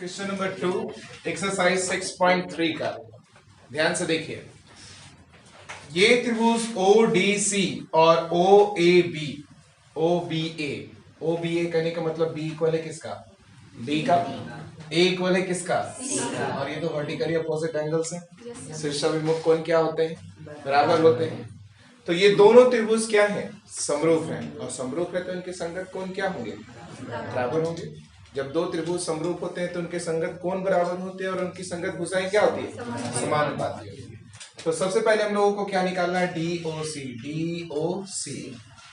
Question number 2 exercise 6.3 का ध्यान से देखिए। ये त्रिभुज ODC और OAB OBA करने का मतलब B इक्वल है किसका? B का। A इक्वल है किसका? और ये तो वर्टिकली अपोजिट एंगल्स हैं। शीर्षाभिमुख कोण क्या होते हैं? बराबर होते हैं। तो ये दोनों त्रिभुज क्या है? समरूप हैं, और समरूप है तो इनके संगत कोण क्या होंगे? बराबर होंगे। जब दो त्रिभुज समरूप होते हैं तो उनके संगत कोण बराबर होते हैं और उनकी संगत भुजाएं क्या होती है? समानुपाती होती है। तो सबसे पहले हम लोगों को क्या निकालना है? DOC।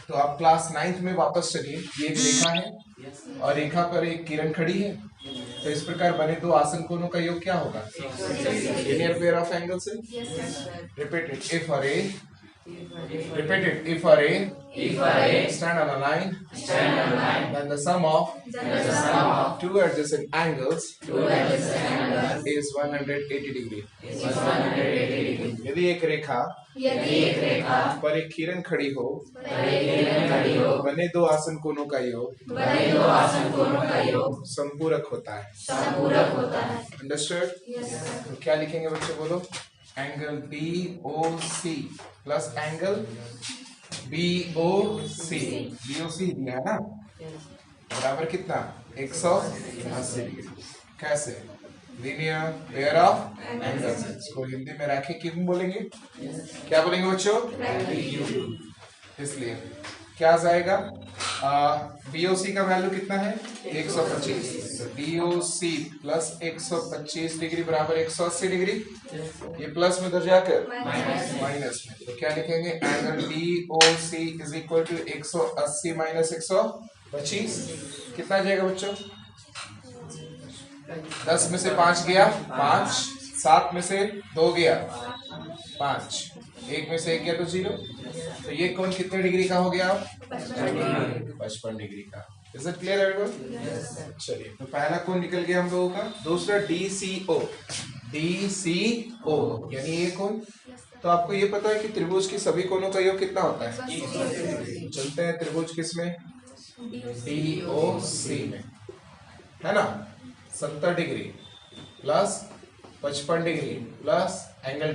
तो आप क्लास 9th में वापस चलिए। ये एक रेखा है और रेखा पर एक किरण खड़ी है। तो इस प्रकार बने दो आसन कोणों का योग क्या होगा? लीनियर पेयर ऑफ एंगल्स है। Repeat it. If or A stand on a line, then the sum of two adjacent angles is 180 degree. यदि एक रेखा पर एक किरण खड़ी हो, बने दो आसन कोणों का योग संपूरक होता है। अंडरस्टूड? तो क्या लिखेंगे बच्चों, बोलो? Angle BOC plus angle BOC दिया है ना, बराबर कितना? 180 डिग्री। कैसे? Linear pair of angles. इसको हिंदी में रैखिक क्यों बोलेंगे? क्या बोलेंगे बच्चों? इसलिए क्या जाएगा? BOC का वैल्यू कितना है? 125। तो DOC प्लस 125 डिग्री बराबर 180 डिग्री। ये प्लस में उधर जाकर माइनस में, तो क्या लिखेंगे? Angle DOC is equal to 180 minus 125। कितना आ जाएगा बच्चों? 10 में से 5 गया 5, 7 में से 2 गया 5, 1 में से 1 गया तो 0। तो ये कोण कितने डिग्री का हो गया? 55 डिग्री का। Is it clear everyone? चलिए, तो पहला कोण निकल गया हम लोगों का। दूसरा DCO यानी ये कोण। तो आपको ये पता है कि त्रिभुज की सभी कोणों का योग कितना होता है? चलते हैं त्रिभुज किसमें? DOC में, है ना। 70 degree plus 55 degree plus angle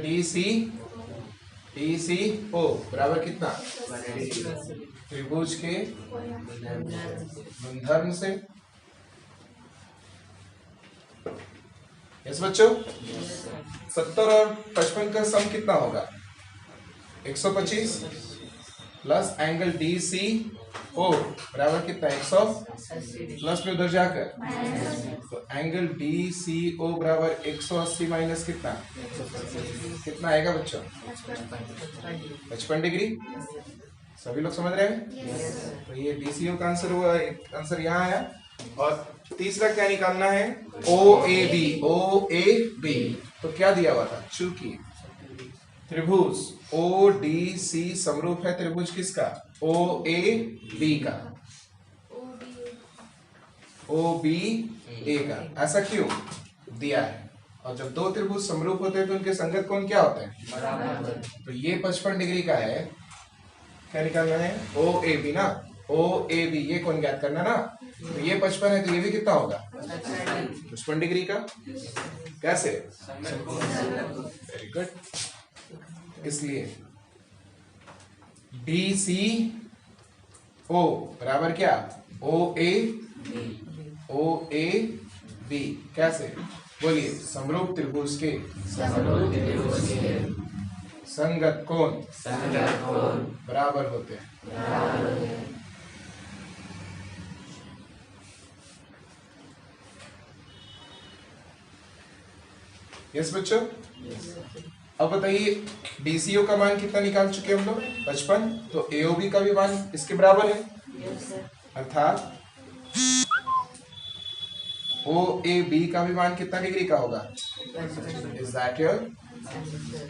DCO बराबर कितना? त्रिभुज के गुणधर्म से। यस बच्चों? 70 और 55 का सम कितना होगा? 125 प्लस एंगल DCO बराबर कितना? 180 प्लस में उधर जाकर, तो एंगल DCO बराबर 180 माइनस कितना आएगा बच्चों? 55 डिग्री। सभी लोग समझ रहे हैं? तो ये DCO का आंसर हुआ, आंसर यहाँ आया। और तीसरा क्या निकालना है? OAB। तो क्या दिया हुआ था? चूंकि त्रिभुज ODC समरूप है त्रिभुज किसका? OAB का, OBA का। ऐसा क्यों दिया है? और जब दो त्रिभुज समरूप होते हैं तो उनके संगत कोण क्या होते हैं? बराबर। तो ये 55 डिग्री का है। क्या निकालना है? OAB ना, OAB ये कोण ज्ञात करना ना। तो ये 55 है तो ये भी कितना होगा? 55 डिग्री का। कैसे? Very good. इसलिए DCO बराबर क्या? OAB। कैसे? बोलिए। समरूप त्रिभुज के संगत कोण बराबर होते हैं। यस बच्चों? अब बताइए, DCO का मान कितना निकाल चुके हम लोग? 55। तो AOB का भी मान इसके बराबर है। अर्थात OAB का भी मान कितना डिग्री का होगा? Is that your?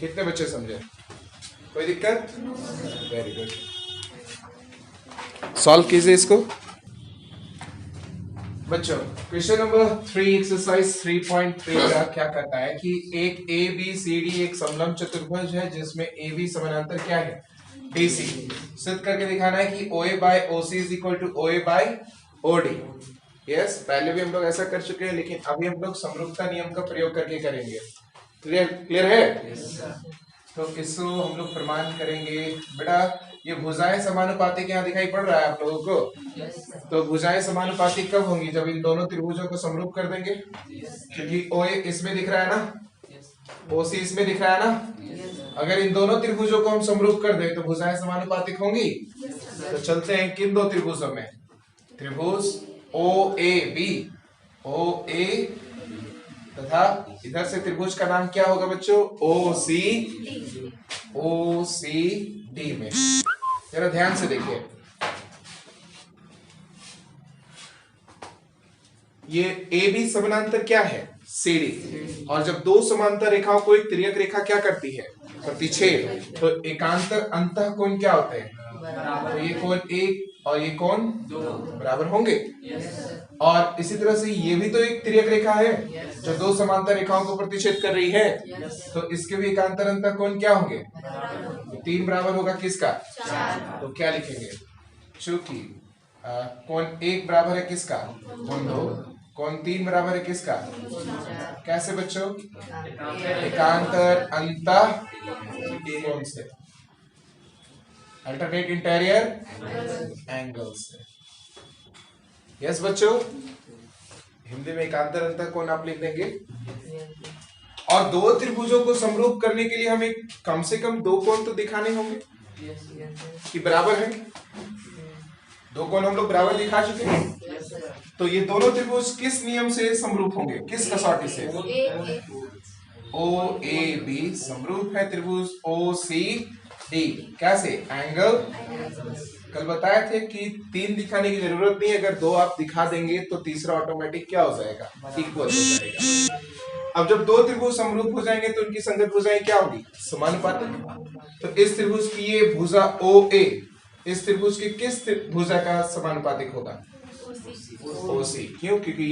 कितने बच्चे समझे? कोई दिक्कत? Very good. सॉल्व कीजिए इसको बच्चों। क्वेश्चन नंबर 3 एक्सरसाइज 3.3 का क्या कहता है कि एक ABCD एक समलंब चतुर्भुज है जिसमें AB समानांतर क्या है? DC। सिद्ध करके दिखाना है कि OA by OC is equal to OA by OD। Yes, पहले भी हम लोग ऐसा कर चुके हैं, लेकिन अभी हम लोग समरूपता नियम का प्रयोग करके करेंगे। क्लियर क्लियर है? तो इसको हम लोग प्रमाण करेंगे। बेटा ये भुजाएं समानुपातिक यहाँ दिखाई पड़ रहा है आप लोगों को? तो भुजाएं समानुपातिक कब होंगी? जब इन दोनों त्रिभुजों को समरूप कर देंगे। क्योंकि ओ इसमें दिख रहा है ना, ओसी इसमें दिख रहा है ना। अगर इन दोनों त्रिभुजों को हम समरूप कर दें तो भुजाएं समानुपातिक होंगी। तो चलते हैं किन दो त्रिभुजों में? त्रिभुज ओ ए बी, ओ ए तथा इधर से त्रिभुज का नाम क्या होगा बच्चों? ओ सी डी में। जरा ध्यान से देखिए, ये ए बी समानांतर क्या है? सीडी। और जब दो समांतर रेखाओं को एक तिर्यक रेखा क्या करती है? प्रतिच्छेद। तो एकांतर अंतः कोण क्या होते हैं? तो ये कोण एक और ये कोण बराबर होंगे। और इसी तरह से ये भी तो एक तिर्यक रेखा है जो दो समांतर रेखाओं को प्रतिच्छेद कर रही है। तो इसके भी एकांतर अंतः कोण क्या होंगे? तो 3 बराबर होगा किसका? 4। तो क्या लिखेंगे? चूंकि कोण 1 बराबर है किसका? कोण 2। कोण 3 बराबर है किसका? कैसे बच्चों? एकांतर अंतः कोण से, अल्टरनेट इंटीरियर एंगल से। यस बच्चों, हिंदी में एकांतर अंतः कोण आप लिख देंगे। और दो त्रिभुजों को समरूप करने के लिए हमें कम से कम 2 कोण तो दिखाने होंगे कि बराबर है। 2 कोण हम लोग बराबर दिखा चुके हैं। तो ये दोनों त्रिभुज किस नियम से समरूप होंगे? किस कसौटी से? ओ ए बी समरूप है त्रिभुज ओ सी डी। कैसे? एंगल। कल बताए थे कि 3 दिखाने की जरूरत नहीं है, अगर 2 आप दिखा देंगे तो तीसरा ऑटोमेटिक क्या हो जाएगा? इक्वल हो जाएगा। अब जब 2 त्रिभुज समरूप हो जाएंगे तो उनकी संगत भुजाएं क्या होंगी? समानुपातिक। तो इस त्रिभुज की ये भुजा ओ ए इस त्रिभुज की किस भुजा का समानुपातिक होगा? ओसी। क्यों? क्योंकि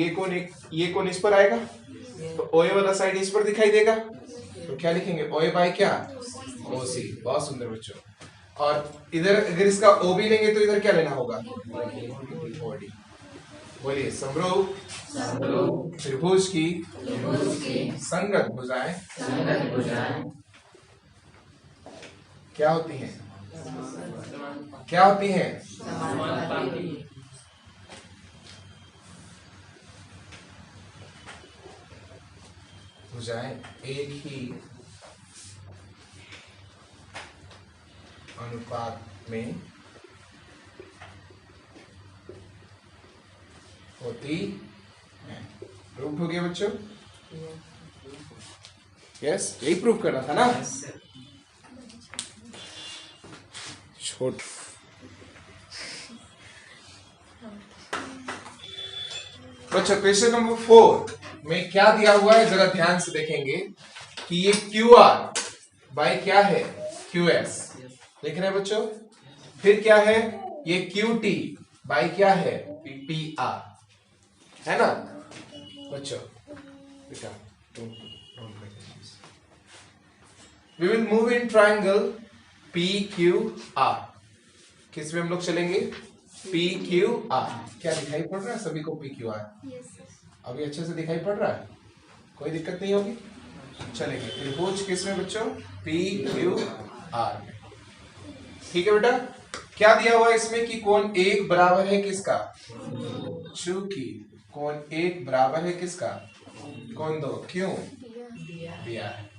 ये कोण इस पर आएगा, तो ओए वाला साइड इस पर दिखाई देगा। तो क्या लिखेंगे? ओए बाय क्या? ओसी। बहुत सुंदर बच्चों। और इधर अगर इसका ओबी लेंगे तो इधर क्या लेना होगा? ओडी। बोलिए, समरूप त्रिभुज की संगत भुजाएं क्या होती हैं? क्या होती हैं? भुजाएं एक ही अनुपात में होती है। प्रूफ हो गया बच्चों? यस, यही प्रूफ करना था ना। छोट बच्चों, क्वेश्चन नंबर 4 में क्या दिया हुआ है जरा ध्यान से देखेंगे कि ये QR बाई क्या है? QS देख रहे हैं बच्चों। फिर क्या है? ये QT बाई क्या है? PR है ना बच्चों। बेटा we will move in triangle PQR। किस में हम लोग चलेंगे? PQR। क्या दिखाई पड़ रहा है सभी को? PQR अभी अच्छे से दिखाई पड़ रहा है? कोई दिक्कत नहीं होगी? चलेंगे त्रिभुज किस में बच्चों? PQR में। ठीक है बेटा। क्या दिया हुआ है इसमें कि कोण 1 बराबर है किसका? चूंकि कोण 1 बराबर है किसका? कोण 2। क्यों? दिया है।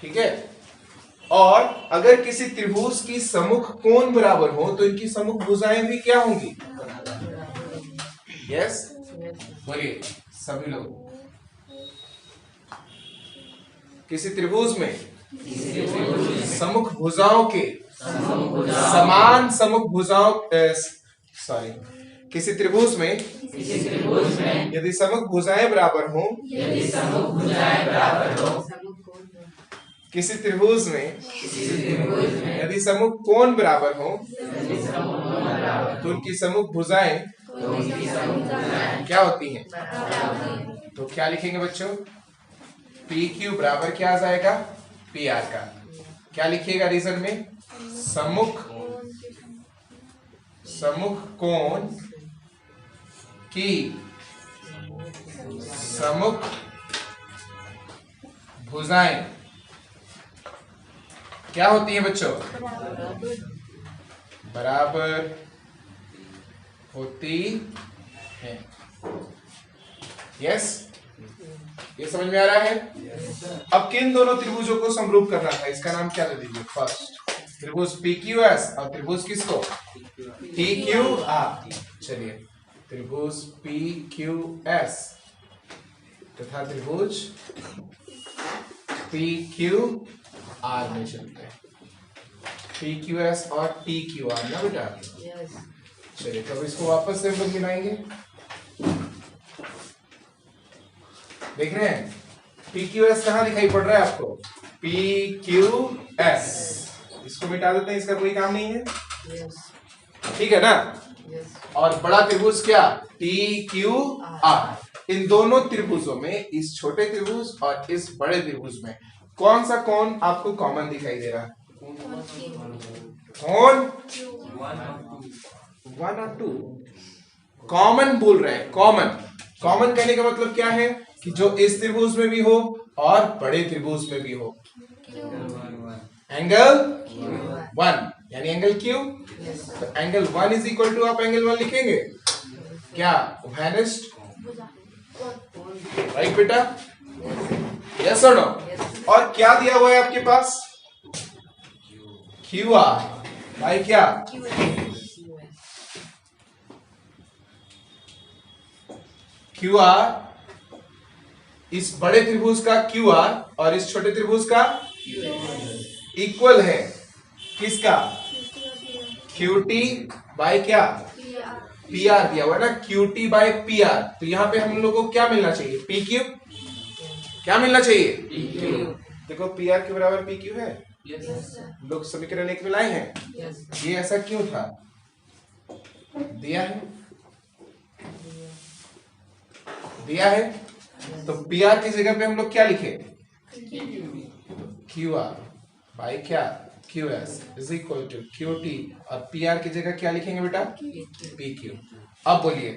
ठीक है। और अगर किसी त्रिभुज की सम्मुख कोण बराबर हो तो इनकी सम्मुख भुजाएं भी क्या होंगी? यस, बोलिए सभी लोग। किसी त्रिभुज में सम्मुख भुजाओं के समान सम्मुख भुजाओं किसी त्रिभुज में यदि सम्मुख भुजाएं बराबर हो, किसी त्रिभुज में यदि सम्मुख कोण बराबर हो तो उनकी सम्मुख भुजाएं क्या होती हैं? तो क्या लिखेंगे बच्चों? PQ बराबर क्या आ जाएगा? PR का। क्या लिखिएगा रीजन में? सम्मुख कोण की सम्मुख भुजाएं क्या होती हैं बच्चों? बराबर होती हैं। यस, ये समझ में आ रहा है? अब किन दोनों त्रिभुजों को समरूप करना था, इसका नाम क्या दे दीजिए? फर्स्ट त्रिभुज PQS और त्रिभुज किसको? TQR। चलिए, त्रिभुज PQS तथा त्रिभुज PQR में चलते हैं। PQS और TQR ना बेटा? चलिए, तब इसको वापस से हम लोग मिलाएंगे। देख रहे हैं PQS कहाँ दिखाई पड़ रहा है आपको? PQS, इसको मिटा देते हैं, इसका कोई काम नहीं है। ठीक है ना? और बड़ा त्रिभुज क्या? TQR। इन दोनों त्रिभुजों में, इस छोटे त्रिभुज और इस बड़े त्रिभुज में कौन सा कोण आपको कॉमन दिखाई दे रहा है? कोण 1 और 2 कॉमन बोल रहे हैं। कॉमन, कॉमन कहने का मतलब क्या है? कि जो इस त्रिभुज में भी हो और बड़े त्रिभुज में भी हो। एंगल 1 यानी एंगल Q। तो एंगल 1 इज इक्वल टू, आप एंगल 1 लिखेंगे क्या? वेनिस्ड, राइट बेटा? यस और नो? और क्या दिया हुआ है आपके पास? QR बाई क्या? QR इस बड़े त्रिभुज का QR और इस छोटे त्रिभुज का इक्वल है किसका? QT बाई क्या? PR दिया हुआ है ना, QT बाई PR। तो यहाँ पे हम लोगों को क्या मिलना चाहिए? PQ। क्या मिलना चाहिए? PQ। देखो PR के बराबर PQ है। लोग समीकरण एक में लाए हैं। ये ऐसा क्यों था? दिया है, दिया है। तो PR की जगह पे हम लोग क्या लिखे? QR बाई क्या? QS is equal to QT, और PR की जगह क्या लिखेंगे बेटा? PQ। अब बोलिए,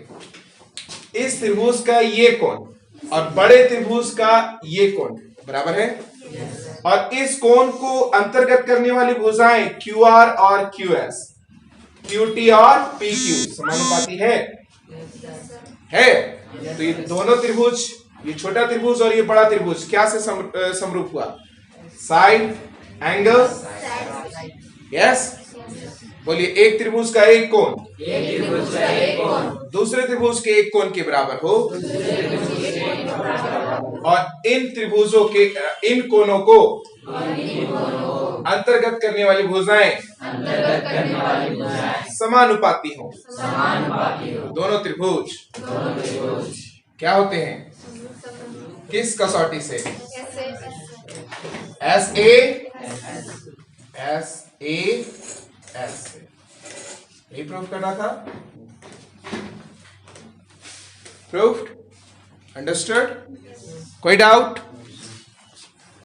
इस त्रिभुज का ये कोण और बड़े त्रिभुज का ये कोण बराबर है, और इस कोण को अंतर्गत करने वाली भुजाएं QR और QS, QT और PQ समानुपाती है। तो ये दोनों त्रिभुज, ये छोटा त्रिभुज और ये बड़ा त्रिभुज क्या से समरूप हुआ? Side, angle. यस, बोलिए, एक त्रिभुज का एक कोण दूसरे त्रिभुज के एक कोण के बराबर हो, और इन त्रिभुजों के इन कोणों को अंतर्गत करने वाली भुजाएं समानुपाती हो। दोनों त्रिभुज क्या होते हैं? किस कसौटी से? SAS यही प्रूव करना था। प्रूव्ड? अंडरस्टूड? कोई डाउट?